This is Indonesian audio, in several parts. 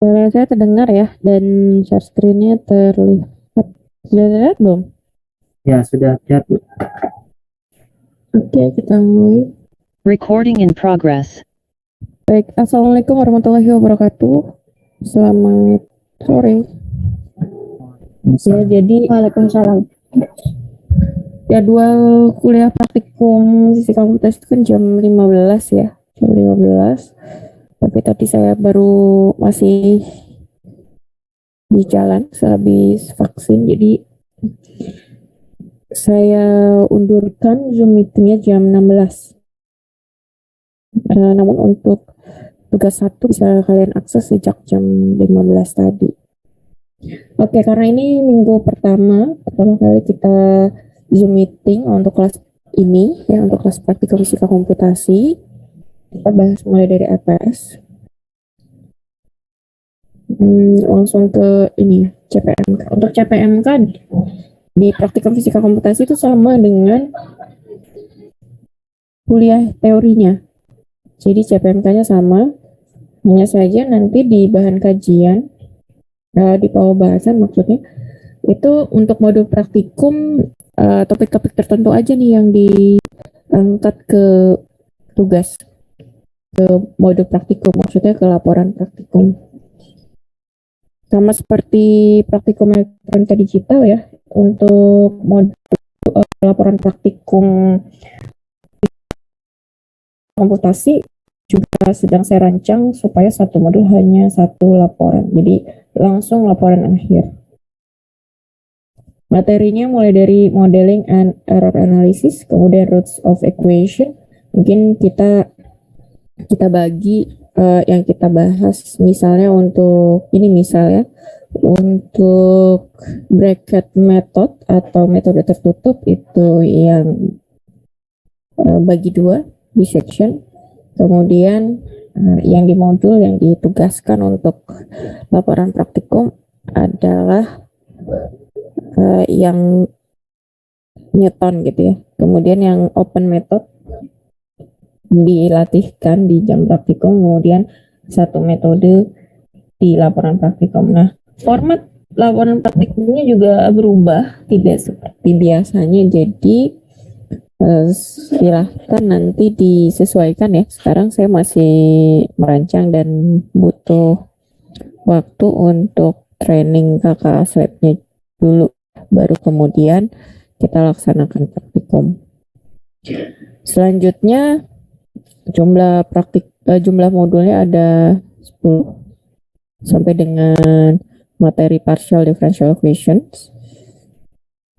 Suara saya terdengar ya, dan share screen-nya terlihat. Sudah terlihat belum? Ya, sudah lihat, Bu. Oke, kita mulai. Recording in progress. Baik, Assalamualaikum warahmatullahi wabarakatuh. Selamat sore. Ya, jadi Waalaikumsalam. Jadwal kuliah praktikum fisika komputer itu kan jam 15 ya, jam 15. Tapi tadi saya baru masih di jalan sehabis vaksin, jadi saya undurkan Zoom meetingnya jam 16. Namun untuk tugas satu bisa kalian akses sejak jam 15 tadi. Oke, karena ini minggu pertama kali kita Zoom meeting untuk kelas ini, ya, untuk kelas praktikum fisika komputasi. Kita bahas mulai dari APS. Langsung ke ini, CPMK. Untuk CPMK di praktikum fisika komputasi itu sama dengan kuliah teorinya. Jadi CPMK-nya sama, hanya saja nanti di bahan kajian, di bawah bahasan maksudnya, itu untuk modul praktikum topik-topik tertentu aja nih yang diangkat ke tugas, ke modul praktikum, maksudnya ke laporan praktikum. Sama seperti praktikum elektronika digital ya, untuk modul laporan praktikum komputasi juga sedang saya rancang supaya satu modul hanya satu laporan, jadi langsung laporan akhir. Materinya mulai dari modeling and error analysis, kemudian roots of equation. Mungkin kita bagi yang kita bahas, misalnya untuk ini, misalnya untuk bracket method atau metode tertutup itu yang bagi dua di section. Kemudian yang di modul yang ditugaskan untuk laporan praktikum adalah yang Newton gitu ya. Kemudian yang open method dilatihkan di jam praktikum, kemudian satu metode di laporan praktikum. Nah, format laporan praktikumnya juga berubah, tidak seperti biasanya, jadi silahkan nanti disesuaikan ya. Sekarang saya masih merancang dan butuh waktu untuk training KKS Lab-nya dulu, baru kemudian kita laksanakan praktikum. Selanjutnya jumlah modulnya ada 10 sampai dengan materi partial differential equations.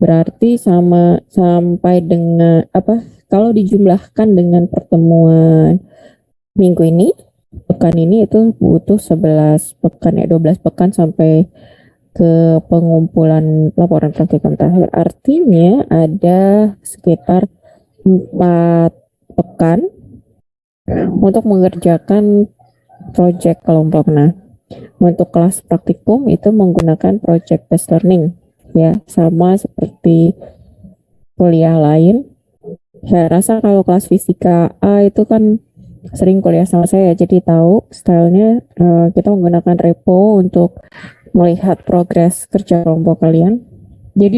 Berarti sampai dengan kalau dijumlahkan dengan pertemuan minggu ini, pekan ini, itu butuh 11 pekan ya, 12 pekan sampai ke pengumpulan laporan praktikum terakhir. Artinya ada sekitar 4 pekan untuk mengerjakan project kelompok. Nah, untuk kelas praktikum itu menggunakan project based learning ya, sama seperti kuliah lain. Saya rasa kalau kelas fisika A itu kan sering kuliah sama saya, jadi tahu stylenya. Kita menggunakan repo untuk melihat progres kerja kelompok kalian. Jadi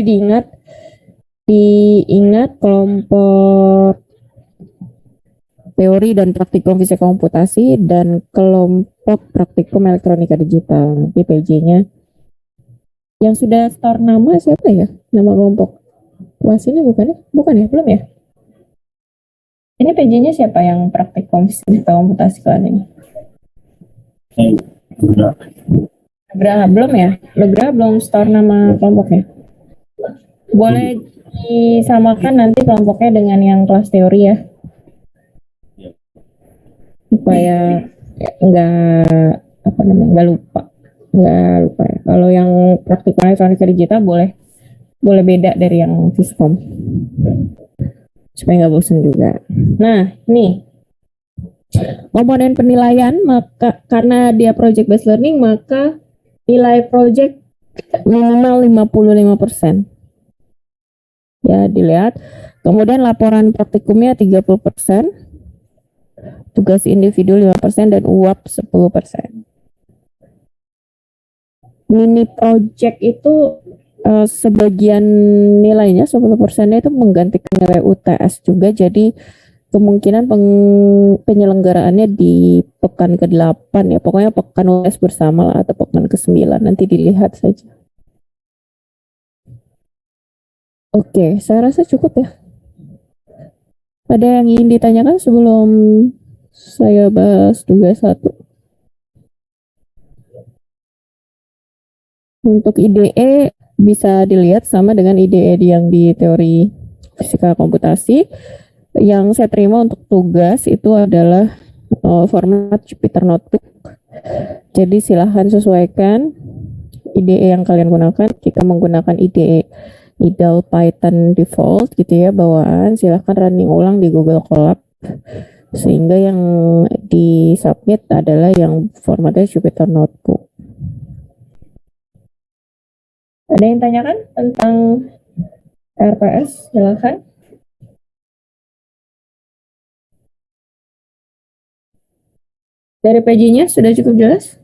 diingat kelompok teori dan praktikum fisika komputasi dan kelompok praktikum elektronika digital. Nanti PJ-nya yang sudah store nama siapa ya? Nama kelompok ini bukan ya? Belum ya? Ini PJ-nya siapa yang praktikum fisika komputasi kalian ini? Legra belum ya? Legra belum store nama kelompoknya. Boleh disamakan nanti kelompoknya dengan yang kelas teori ya, supaya nggak lupa ya. Kalau yang praktikum elektronika digital boleh beda dari yang fiskom, supaya nggak bosan juga. Nah, nih komponen penilaian, maka karena dia project based learning, maka nilai project minimal 55%. Ya, dilihat. Kemudian laporan praktikumnya 30%, tugas individu 5%, dan UAP 10%. mini project itu sebagian nilainya 10%-nya itu menggantikan nilai UTS juga, jadi kemungkinan penyelenggaraannya di pekan ke-8 ya, pokoknya pekan UTS bersama lah, atau pekan ke-9, nanti dilihat saja. Oke, saya rasa cukup ya. Ada yang ingin ditanyakan sebelum saya bahas tugas 1? Untuk IDE bisa dilihat sama dengan IDE yang di teori fisika komputasi. Yang saya terima untuk tugas itu adalah format Jupyter Notebook. Jadi silahkan sesuaikan IDE yang kalian gunakan. Jika menggunakan IDE IDLE Python default gitu ya bawaan, silahkan running ulang di Google Colab sehingga yang di submit adalah yang formatnya Jupyter Notebook. Ada yang tanyakan tentang RPS? Silahkan. Dari PJ-nya sudah cukup jelas?